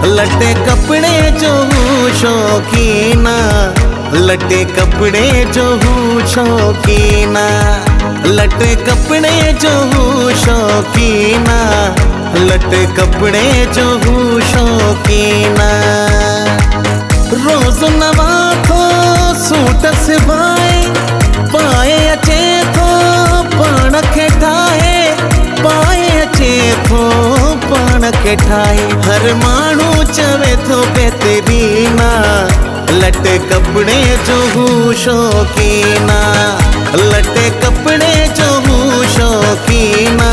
लटे कपड़े जो हूँ शौकीना, लटे कपड़े जो हूँ शौकीना, लटे कपड़े जो हूँ शौकीना, लटे कपड़े जो हूँ शौकीना। रोज नवा थो सूट सिबाए, पाए अचे थो पाण खे ठाहे, पाए अचे थो पाण खे ठाहे। हर माण्हू चवे थो बहितरीना, लटे कपड़े जो हूँ शौकीना, लटे कपड़े जो हूँ शौकीना,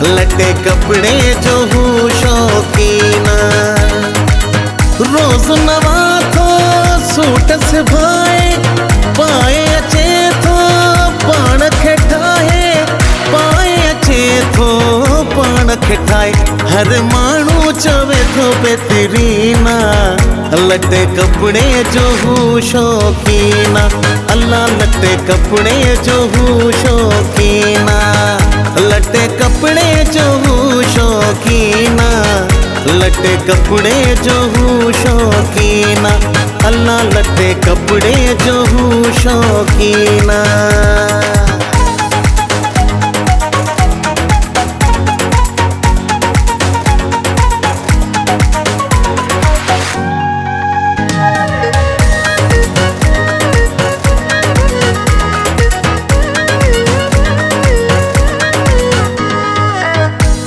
लटे कपड़े जो हूँ शौकीना। रोज नवा थो सूट सिबाए, पाए अचे थो पाण खे ठाहे, पाए अचे थो पाण खे ठाहे। हर माण्हू चवे थो बहितरीना, लटे कपड़े जो हूँ शौकीना, अल्लाह लटे कपड़े जो हूँ शौकीना, लटे कपड़े जो हूँ शौकीना, लटे कपड़े जो हूँ शौकीना, अल्लाह लटे कपड़े जो हूँ शौकीना।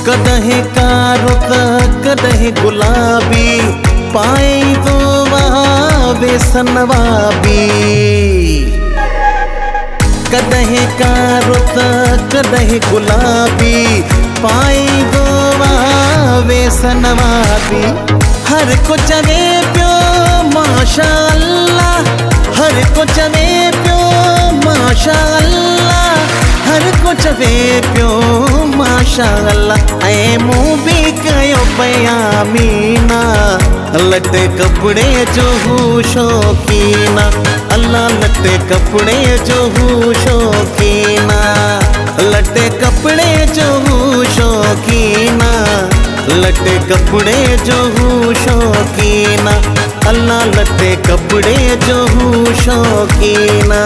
कदहें कारो त कदहें गुलाबी, पाए तो वहाँ बेसनवा भी। कदहें कारो त कदहें गुलाबी, पाए तो वहाँ बेसनवा भी। हर को चवे पियो माशा अल्लाह, हर को चवे पियो माशा अल्लाह, हर को चवे पियो माशा अल्लाह। ऐं मूं भी कयो बयामीना, लटे कपड़े जो हूँ शौकीना, अल्लाह लटे कपड़े जो हूँ शौकीना, लटे कपड़े जो हूँ शौकीना, लटे कपड़े जो हूँ शौकीना, अल्लाह लटे कपड़े जो हूँ शौकीना।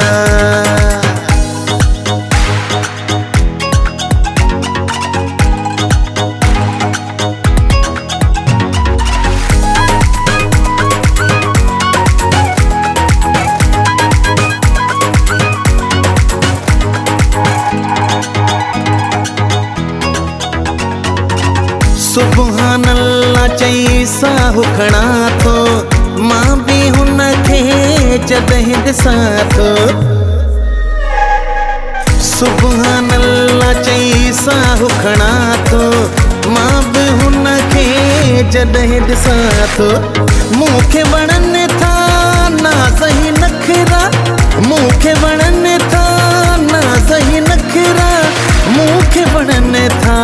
सुभान अल्लाह चई साहु खणा थो, मां भी हुन खे जॾहिं ॾिसां थो। सुभान अल्लाह चई साहु खणा थो, मां भी हुन खे जॾहिं ॾिसां थो। मूंखे वणनि था नाज़ नखरा, मूंखे वणनि था नाज़ नखरा, मूंखे वणनि था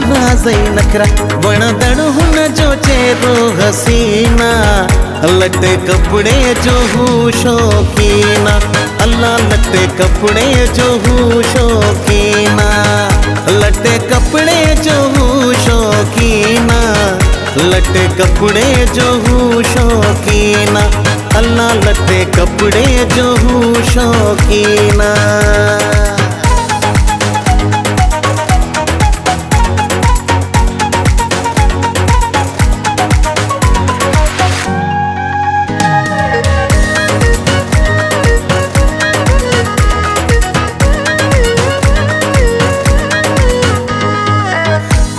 नाज़ नखरा। वणदड़ हुन जो चेहरो हसीना, लटे कपड़े जो हूँ शौकीना, अल्लाह लटे कपड़े जो हूँ शौकीना, लटे कपड़े जो हूँ शौकीना, लटे कपड़े जो हूँ शौकीना, अल्लाह लटे कपड़े जो हूँ शौकीना।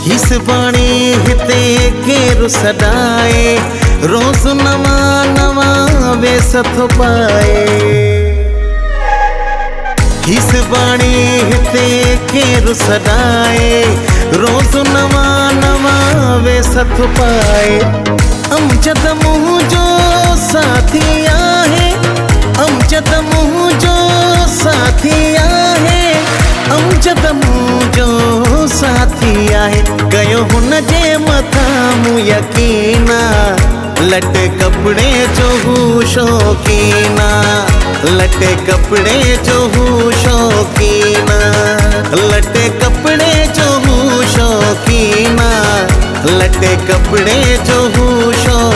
हिस बाणी हिते केरु सदाए, रोज नवा नवा वेस थो पाए। हिस बाणी हिते केरु सदाए, रोज नवा नवा वेस थो पाए। अमजद मुंह जो साथी आहे, अमजद मुंह जो साथी आहे, अमजद मुंह जो साथी आहे। कयो हुन जे मथां मूं यकीना, लटे कपड़े जो हूँ शौकीना, लटे कपड़े जो हूँ शौकीना, लटे कपड़े जो हूँ शौकीना, लटे कपड़े जो हूँ शौकीना।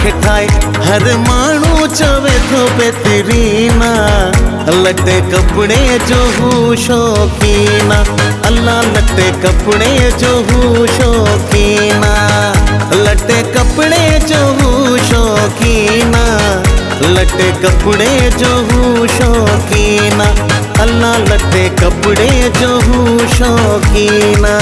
खे ठाए हर माण्हू चवे थो बहितरीना लटे कपिड़े जो हू शौकीना अल्लाह लटे कपिड़े जो हू शौकीना लटे कपिड़े जो हू शौकीना लटे कपिड़े जो हू शौकीना अल्लाह लटे कपिड़े जो हू शौकीना।